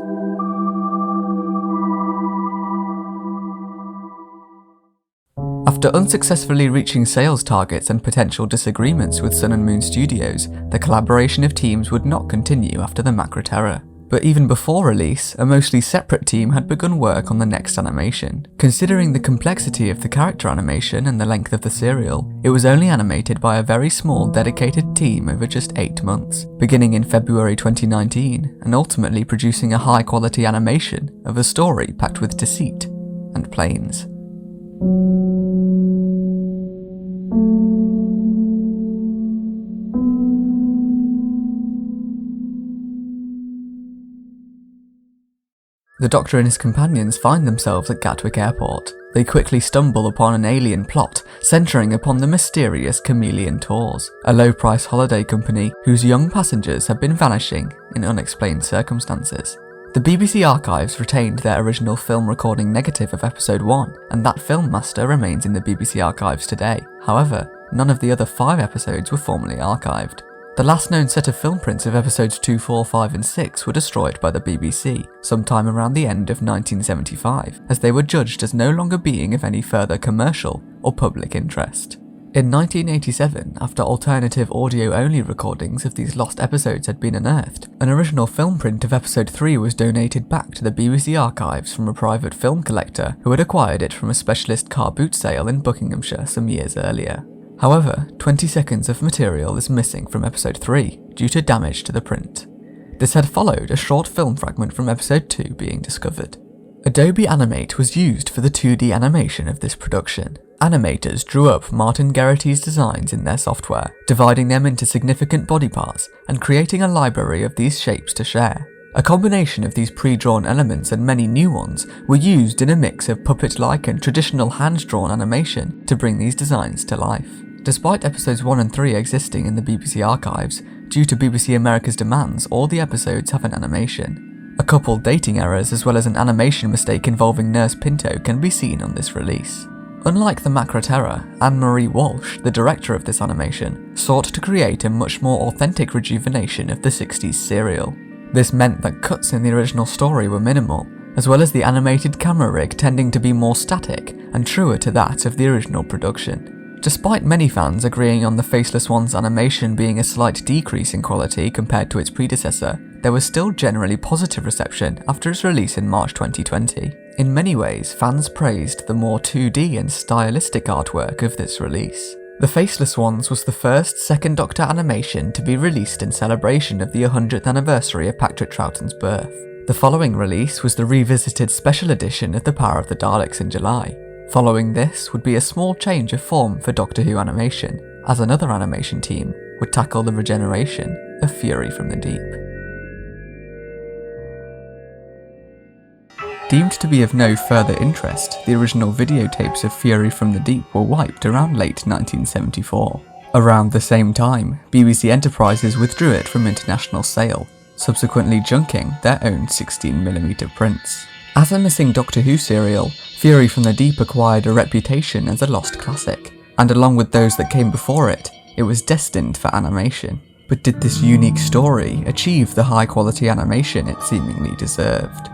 Speaker 1: After unsuccessfully reaching sales targets and potential disagreements with Sun and Moon Studios, the collaboration of teams would not continue after the Macra Terror. But even before release, a mostly separate team had begun work on the next animation. Considering the complexity of the character animation and the length of the serial, it was only animated by a very small dedicated team over just 8 months, beginning in February 2019, and ultimately producing a high-quality animation of a story packed with deceit and planes. The Doctor and his companions find themselves at Gatwick Airport. They quickly stumble upon an alien plot centering upon the mysterious Chameleon Tours, a low-price holiday company whose young passengers have been vanishing in unexplained circumstances. The BBC archives retained their original film recording negative of episode 1, and that film master remains in the BBC archives today. However, none of the other 5 episodes were formally archived. The last known set of film prints of episodes 2, 4, 5 and 6 were destroyed by the BBC sometime around the end of 1975, as they were judged as no longer being of any further commercial or public interest. In 1987, after alternative audio-only recordings of these lost episodes had been unearthed, an original film print of episode 3 was donated back to the BBC archives from a private film collector who had acquired it from a specialist car boot sale in Buckinghamshire some years earlier. However, 20 seconds of material is missing from episode 3 due to damage to the print. This had followed a short film fragment from episode 2 being discovered. Adobe Animate was used for the 2D animation of this production. Animators drew up Martin Geraghty's designs in their software, dividing them into significant body parts and creating a library of these shapes to share. A combination of these pre-drawn elements and many new ones were used in a mix of puppet-like and traditional hand-drawn animation to bring these designs to life. Despite episodes 1 and 3 existing in the BBC archives, due to BBC America's demands, all the episodes have an animation. A couple dating errors as well as an animation mistake involving Nurse Pinto can be seen on this release. Unlike the Macra Terror, Anne-Marie Walsh, the director of this animation, sought to create a much more authentic rejuvenation of the 60s serial. This meant that cuts in the original story were minimal, as well as the animated camera rig tending to be more static and truer to that of the original production. Despite many fans agreeing on the Faceless Ones animation being a slight decrease in quality compared to its predecessor, there was still generally positive reception after its release in March 2020. In many ways, fans praised the more 2D and stylistic artwork of this release. The Faceless Ones was the first Second Doctor animation to be released in celebration of the 100th anniversary of Patrick Troughton's birth. The following release was the revisited special edition of The Power of the Daleks in July. Following this would be a small change of form for Doctor Who animation, as another animation team would tackle the regeneration of Fury from the Deep. Deemed to be of no further interest, the original videotapes of Fury from the Deep were wiped around late 1974. Around the same time, BBC Enterprises withdrew it from international sale, subsequently junking their own 16mm prints. As a missing Doctor Who serial, Fury from the Deep acquired a reputation as a lost classic, and along with those that came before it, it was destined for animation. But did this unique story achieve the high quality animation it seemingly deserved?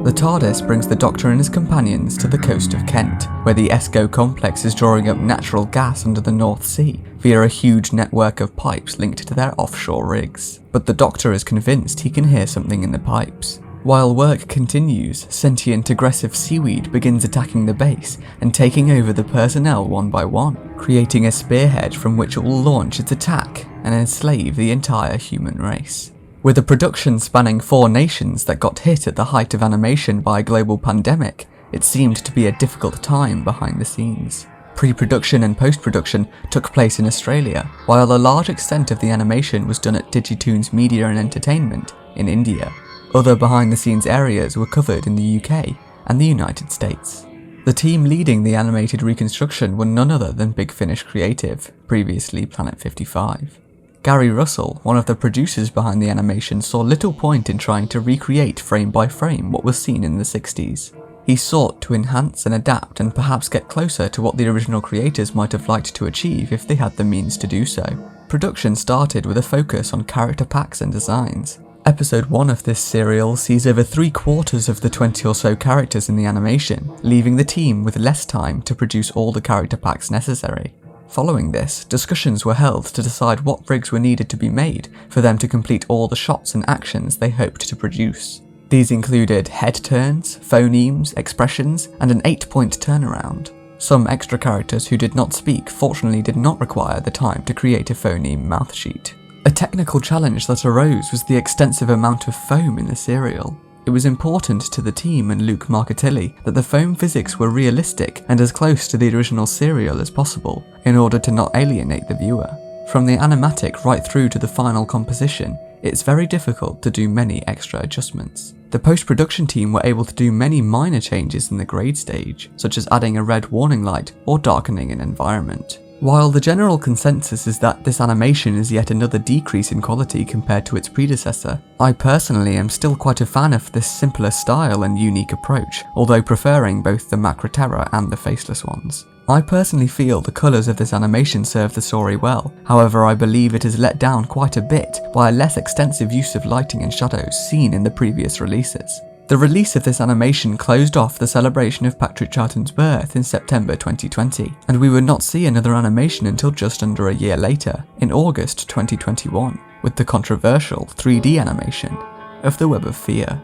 Speaker 1: The TARDIS brings the Doctor and his companions to the coast of Kent, where the ESCO complex is drawing up natural gas under the North Sea via a huge network of pipes linked to their offshore rigs. But the Doctor is convinced he can hear something in the pipes. While work continues, sentient aggressive seaweed begins attacking the base and taking over the personnel one by one, creating a spearhead from which it will launch its attack and enslave the entire human race. With a production spanning 4 nations that got hit at the height of animation by a global pandemic, it seemed to be a difficult time behind the scenes. Pre-production and post-production took place in Australia, while a large extent of the animation was done at Digitoon's Media and Entertainment in India. Other behind-the-scenes areas were covered in the UK and the United States. The team leading the animated reconstruction were none other than Big Finish Creative, previously Planet 55. Gary Russell, one of the producers behind the animation, saw little point in trying to recreate frame by frame what was seen in the 60s. He sought to enhance and adapt and perhaps get closer to what the original creators might have liked to achieve if they had the means to do so. Production started with a focus on character packs and designs. Episode 1 of this serial sees over 3/4 of the 20 or so characters in the animation, leaving the team with less time to produce all the character packs necessary. Following this, discussions were held to decide what rigs were needed to be made for them to complete all the shots and actions they hoped to produce. These included head turns, phonemes, expressions, and an 8-point turnaround. Some extra characters who did not speak fortunately did not require the time to create a phoneme mouth sheet. A technical challenge that arose was the extensive amount of foam in the serial. It was important to the team and Luke Marcatilli that the foam physics were realistic and as close to the original serial as possible, in order to not alienate the viewer. From the animatic right through to the final composition, it's very difficult to do many extra adjustments. The post-production team were able to do many minor changes in the grade stage, such as adding a red warning light or darkening an environment. While the general consensus is that this animation is yet another decrease in quality compared to its predecessor, I personally am still quite a fan of this simpler style and unique approach, although preferring both the Macra Terror and the Faceless Ones. I personally feel the colours of this animation serve the story well, however I believe it is let down quite a bit by a less extensive use of lighting and shadows seen in the previous releases. The release of this animation closed off the celebration of Patrick Troughton's birth in September 2020, and we would not see another animation until just under a year later, in August 2021, with the controversial 3D animation of The Web of Fear.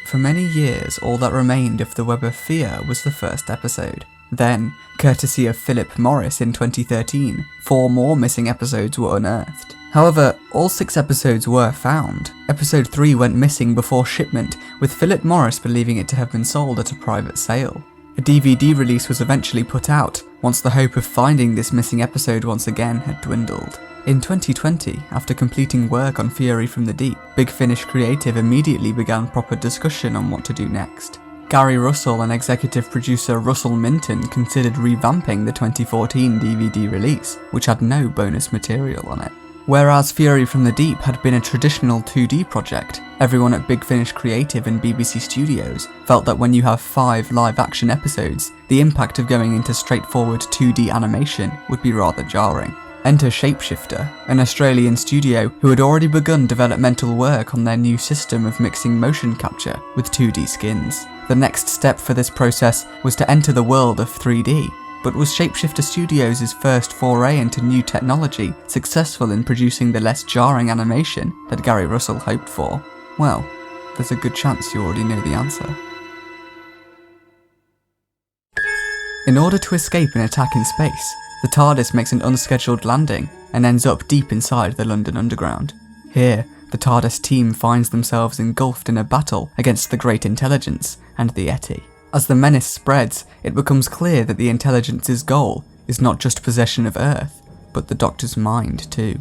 Speaker 1: For many years, all that remained of The Web of Fear was the first episode. Then, courtesy of Philip Morris in 2013, 4 more missing episodes were unearthed. However, all 6 episodes were found. Episode 3 went missing before shipment, with Philip Morris believing it to have been sold at a private sale. A DVD release was eventually put out, once the hope of finding this missing episode once again had dwindled. In 2020, after completing work on Fury from the Deep, Big Finish Creative immediately began proper discussion on what to do next. Gary Russell and executive producer Russell Minton considered revamping the 2014 DVD release, which had no bonus material on it. Whereas Fury from the Deep had been a traditional 2D project, everyone at Big Finish Creative and BBC Studios felt that when you have 5 live-action episodes, the impact of going into straightforward 2D animation would be rather jarring. Enter Shapeshifter, an Australian studio who had already begun developmental work on their new system of mixing motion capture with 2D skins. The next step for this process was to enter the world of 3D, but was Shapeshifter Studios' first foray into new technology successful in producing the less jarring animation that Gary Russell hoped for? Well, there's a good chance you already know the answer. In order to escape an attack in space, the TARDIS makes an unscheduled landing and ends up deep inside the London Underground. Here, the TARDIS team finds themselves engulfed in a battle against the Great Intelligence and the Yeti. As the menace spreads, it becomes clear that the Intelligence's goal is not just possession of Earth, but the Doctor's mind too.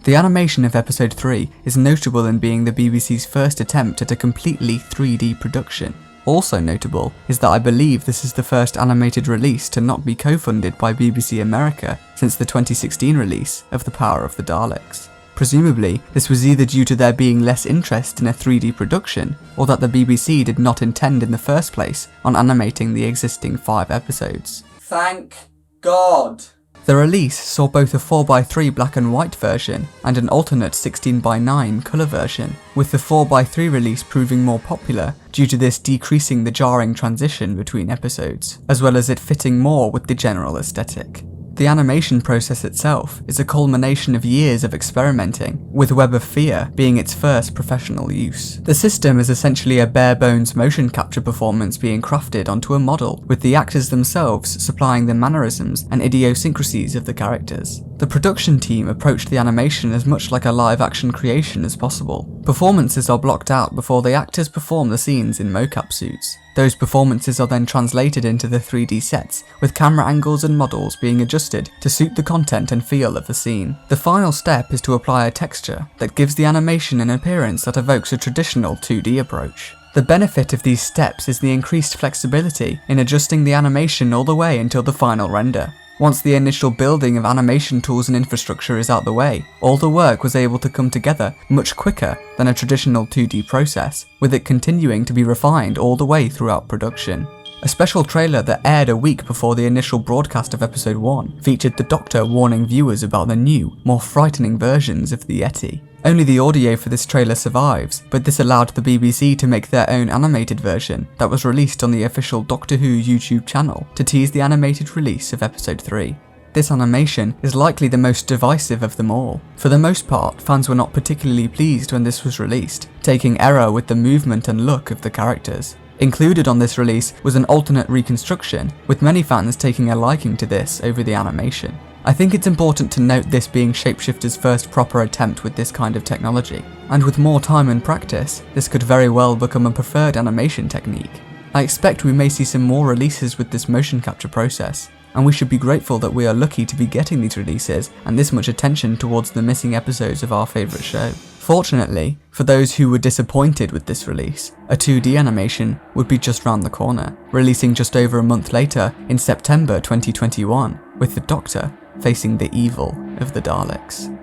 Speaker 1: The animation of episode 3 is notable in being the BBC's first attempt at a completely 3D production. Also notable is that I believe this is the first animated release to not be co-funded by BBC America since the 2016 release of The Power of the Daleks. Presumably, this was either due to there being less interest in a 3D production, or that the BBC did not intend in the first place on animating the existing 5 episodes. Thank God! The release saw both a 4x3 black and white version and an alternate 16:9 colour version, with the 4x3 release proving more popular due to this decreasing the jarring transition between episodes, as well as it fitting more with the general aesthetic. The animation process itself is a culmination of years of experimenting, with Web of Fear being its first professional use. The system is essentially a bare-bones motion capture performance being crafted onto a model, with the actors themselves supplying the mannerisms and idiosyncrasies of the characters. The production team approached the animation as much like a live-action creation as possible. Performances are blocked out before the actors perform the scenes in mocap suits. Those performances are then translated into the 3D sets, with camera angles and models being adjusted to suit the content and feel of the scene. The final step is to apply a texture that gives the animation an appearance that evokes a traditional 2D approach. The benefit of these steps is the increased flexibility in adjusting the animation all the way until the final render. Once the initial building of animation tools and infrastructure is out the way, all the work was able to come together much quicker than a traditional 2D process, with it continuing to be refined all the way throughout production. A special trailer that aired a week before the initial broadcast of episode 1 featured the Doctor warning viewers about the new, more frightening versions of the Yeti. Only the audio for this trailer survives, but this allowed the BBC to make their own animated version that was released on the official Doctor Who YouTube channel to tease the animated release of episode 3. This animation is likely the most divisive of them all. For the most part, fans were not particularly pleased when this was released, taking error with the movement and look of the characters. Included on this release was an alternate reconstruction, with many fans taking a liking to this over the animation. I think it's important to note this being Shapeshifter's first proper attempt with this kind of technology, and with more time and practice, this could very well become a preferred animation technique. I expect we may see some more releases with this motion capture process, and we should be grateful that we are lucky to be getting these releases and this much attention towards the missing episodes of our favourite show. Fortunately, for those who were disappointed with this release, a 2D animation would be just round the corner, releasing just over a month later in September 2021, with the Doctor facing the evil of the Daleks.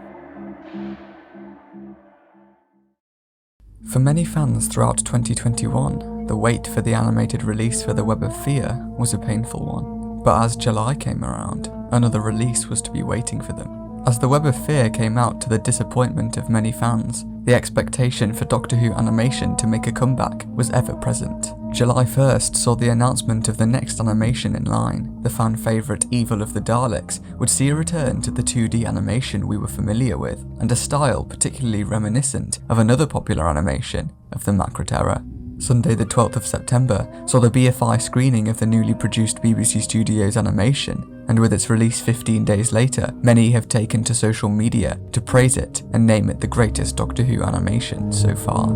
Speaker 1: For many fans throughout 2021, the wait for the animated release for the Web of Fear was a painful one. But as July came around, another release was to be waiting for them. As the Web of Fear came out to the disappointment of many fans, the expectation for Doctor Who animation to make a comeback was ever present. July 1st saw the announcement of the next animation in line. The fan favourite Evil of the Daleks would see a return to the 2D animation we were familiar with, and a style particularly reminiscent of another popular animation of the Macra Terror. Sunday the 12th of September saw the BFI screening of the newly produced BBC Studios animation, and with its release 15 days later, many have taken to social media to praise it and name it the greatest Doctor Who animation so far.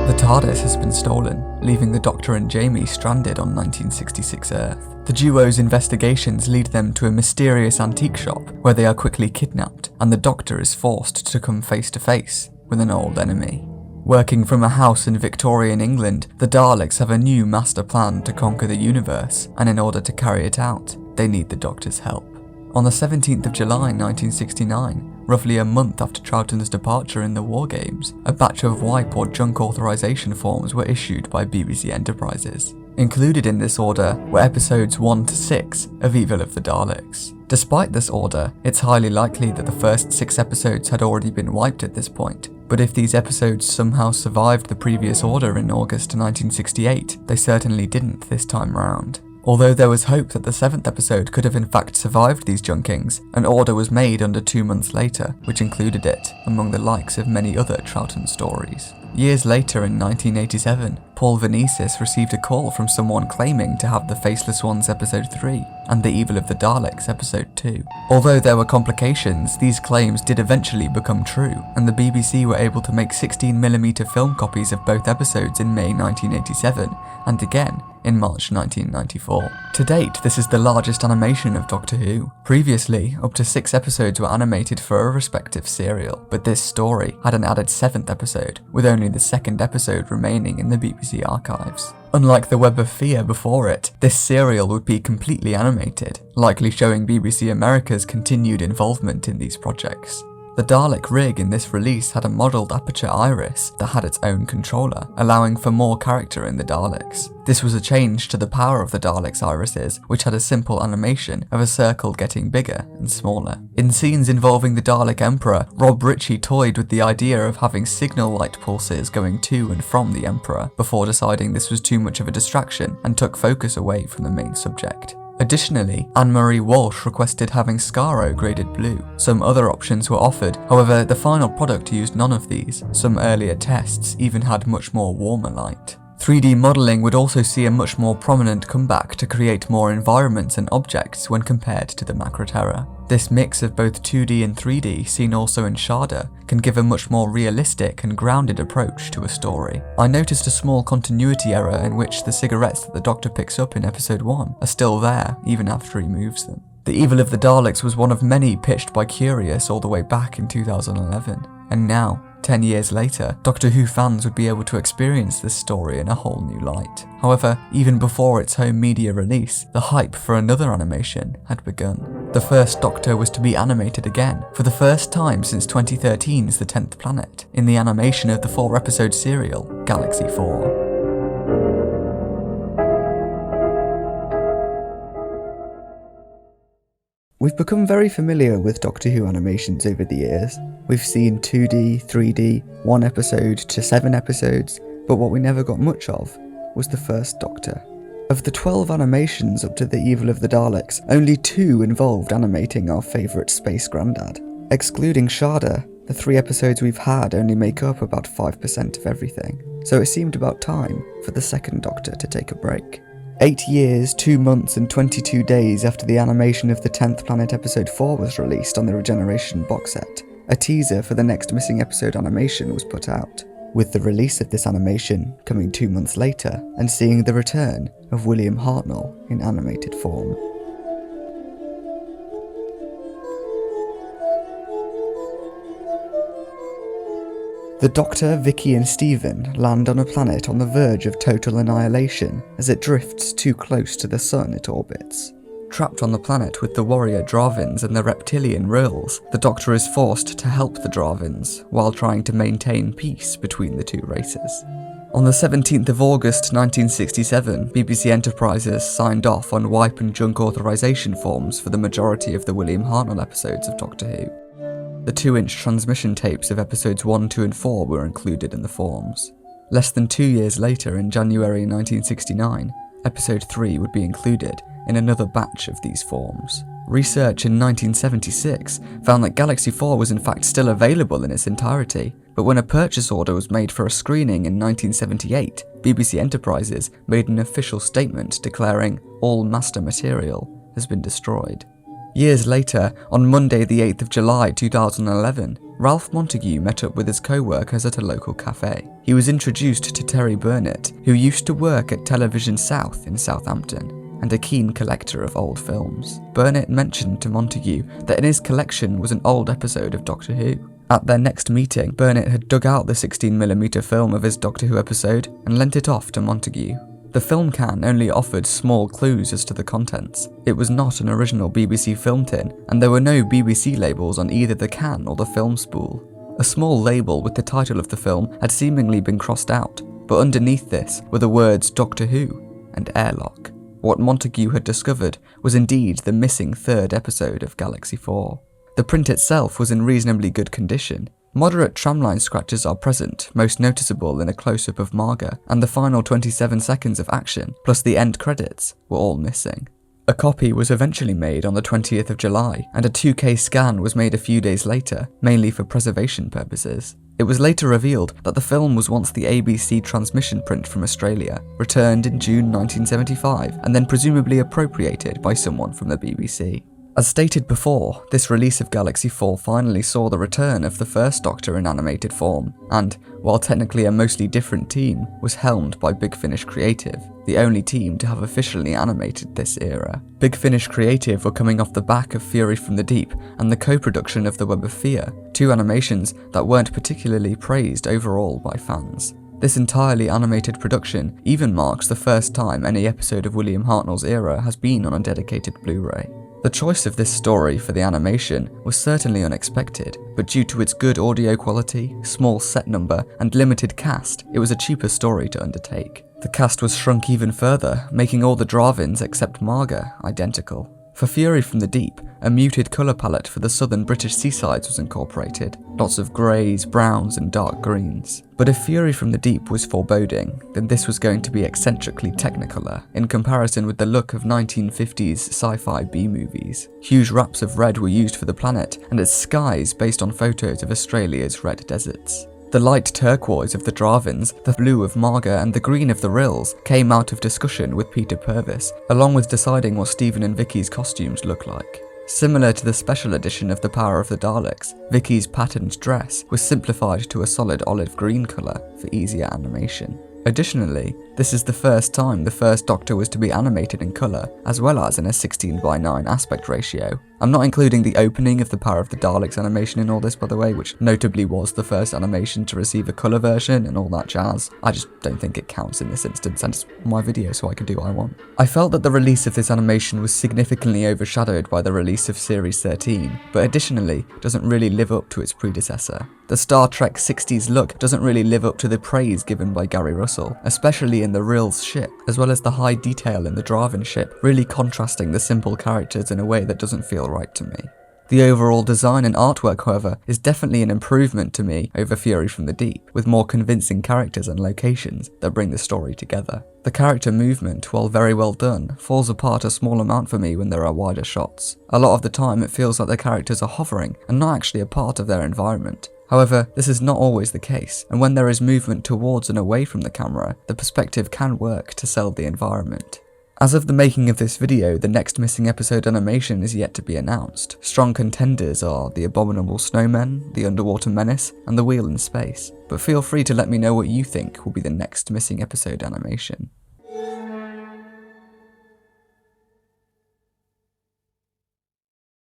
Speaker 1: The TARDIS has been stolen, leaving the Doctor and Jamie stranded on 1966 Earth. The duo's investigations lead them to a mysterious antique shop where they are quickly kidnapped, and the Doctor is forced to come face to face with an old enemy. Working from a house in Victorian England, the Daleks have a new master plan to conquer the universe, and in order to carry it out, they need the Doctor's help. On the 17th of July 1969, roughly a month after Troughton's departure in the War Games, a batch of wipe or junk authorization forms were issued by BBC Enterprises. Included in this order were episodes 1 to 6 of Evil of the Daleks. Despite this order, it's highly likely that the first 6 episodes had already been wiped at this point, but if these episodes somehow survived the previous order in August 1968, they certainly didn't this time round. Although there was hope that the 7th episode could have in fact survived these junkings, an order was made under 2 months later, which included it, among the likes of many other Troughton stories. Years later in 1987, Paul Venesis received a call from someone claiming to have the Faceless Ones episode 3 and the Evil of the Daleks episode 2. Although there were complications, these claims did eventually become true, and the BBC were able to make 16mm film copies of both episodes in May 1987, and again in March 1994. To date, this is the largest animation of Doctor Who. Previously, up to 6 episodes were animated for a respective serial, but this story had an added 7th episode, with only the 2nd episode remaining in the BBC archives. Unlike the Web of Fear before it, this serial would be completely animated, likely showing BBC America's continued involvement in these projects. The Dalek rig in this release had a modelled aperture iris that had its own controller, allowing for more character in the Daleks. This was a change to the power of the Daleks' irises, which had a simple animation of a circle getting bigger and smaller. In scenes involving the Dalek Emperor, Rob Ritchie toyed with the idea of having signal light pulses going to and from the Emperor, before deciding this was too much of a distraction and took focus away from the main subject. Additionally, Anne-Marie Walsh requested having Skaro graded blue. Some other options were offered, however the final product used none of these. Some earlier tests even had much more warmer light. 3D modelling would also see a much more prominent comeback to create more environments and objects when compared to the Macra Terror. This mix of both 2D and 3D, seen also in Shada, can give a much more realistic and grounded approach to a story. I noticed a small continuity error in which the cigarettes that the Doctor picks up in episode 1 are still there even after he moves them. The Evil of the Daleks was one of many pitched by Curious all the way back in 2011, and now, 10 years later, Doctor Who fans would be able to experience this story in a whole new light. However, even before its home media release, the hype for another animation had begun. The first Doctor was to be animated again, for the first time since 2013's The 10th Planet, in the animation of the 4-episode serial, Galaxy 4. We've become very familiar with Doctor Who animations over the years. We've seen 2D, 3D, 1 episode to 7 episodes, but what we never got much of was the first Doctor. Of the 12 animations up to the Evil of the Daleks, only 2 involved animating our favourite space grandad. Excluding Shada, the 3 episodes we've had only make up about 5% of everything, so it seemed about time for the second Doctor to take a break. 8 years, 2 months and 22 days after the animation of the 10th Planet episode 4 was released on the Regeneration box set, a teaser for the next missing episode animation was put out, with the release of this animation coming 2 months later and seeing the return of William Hartnell in animated form. The Doctor, Vicky and Stephen land on a planet on the verge of total annihilation as it drifts too close to the sun it orbits. Trapped on the planet with the warrior Dravins and the reptilian Rills, the Doctor is forced to help the Dravins while trying to maintain peace between the two races. On the 17th of August 1967, BBC Enterprises signed off on wipe and junk authorization forms for the majority of the William Hartnell episodes of Doctor Who. The 2-inch transmission tapes of episodes 1, 2 and 4 were included in the forms. Less than 2 years later, in January 1969, episode 3 would be included in another batch of these forms. Research in 1976 found that Galaxy 4 was in fact still available in its entirety, but when a purchase order was made for a screening in 1978, BBC Enterprises made an official statement declaring all master material has been destroyed. Years later, on Monday the 8th of July 2011, Ralph Montague met up with his co-workers at a local cafe. He was introduced to Terry Burnett, who used to work at Television South in Southampton, and a keen collector of old films. Burnett mentioned to Montague that in his collection was an old episode of Doctor Who. At their next meeting, Burnett had dug out the 16mm film of his Doctor Who episode and lent it off to Montague. The film can only offered small clues as to the contents. It was not an original BBC film tin, and there were no BBC labels on either the can or the film spool. A small label with the title of the film had seemingly been crossed out, but underneath this were the words Doctor Who, and airlock. What Montague had discovered was indeed the missing third episode of Galaxy 4. The print itself was in reasonably good condition. Moderate tramline scratches are present, most noticeable in a close-up of Marga, and the final 27 seconds of action, plus the end credits, were all missing. A copy was eventually made on the 20th of July, and a 2K scan was made a few days later, mainly for preservation purposes. It was later revealed that the film was once the ABC transmission print from Australia, returned in June 1975, and then presumably appropriated by someone from the BBC. As stated before, this release of Galaxy 4 finally saw the return of the first Doctor in animated form, and, while technically a mostly different team, was helmed by Big Finish Creative, the only team to have officially animated this era. Big Finish Creative were coming off the back of Fury from the Deep and the co-production of The Web of Fear, two animations that weren't particularly praised overall by fans. This entirely animated production even marks the first time any episode of William Hartnell's era has been on a dedicated Blu-ray. The choice of this story for the animation was certainly unexpected, but due to its good audio quality, small set number, and limited cast, it was a cheaper story to undertake. The cast was shrunk even further, making all the Dravins except Marga identical. For Fury from the Deep, a muted colour palette for the southern British seasides was incorporated, lots of greys, browns and dark greens. But if Fury from the Deep was foreboding, then this was going to be eccentrically technicolor in comparison with the look of 1950s sci-fi B-movies. Huge wraps of red were used for the planet and its skies based on photos of Australia's red deserts. The light turquoise of the Dravins, the blue of Marga and the green of the Rills came out of discussion with Peter Purvis, along with deciding what Stephen and Vicky's costumes look like. Similar to the special edition of The Power of the Daleks, Vicky's patterned dress was simplified to a solid olive green colour for easier animation. Additionally, this is the first time the first Doctor was to be animated in colour, as well as in a 16:9 aspect ratio. I'm not including the opening of the Power of the Daleks animation in all this, by the way, which notably was the first animation to receive a colour version and all that jazz. I just don't think it counts in this instance, and it's my video so I can do what I want. I felt that the release of this animation was significantly overshadowed by the release of Series 13, but additionally doesn't really live up to its predecessor. The Star Trek 60s look doesn't really live up to the praise given by Gary Russell, especially in the Rills ship, as well as the high detail in the Dravin ship, really contrasting the simple characters in a way that doesn't feel right to me. The overall design and artwork, however, is definitely an improvement to me over Fury from the Deep, with more convincing characters and locations that bring the story together. The character movement, while very well done, falls apart a small amount for me when there are wider shots. A lot of the time it feels like the characters are hovering and not actually a part of their environment. However, this is not always the case, and when there is movement towards and away from the camera, the perspective can work to sell the environment. As of the making of this video, the next missing episode animation is yet to be announced. Strong contenders are The Abominable Snowmen, The Underwater Menace, and The Wheel in Space, but feel free to let me know what you think will be the next missing episode animation.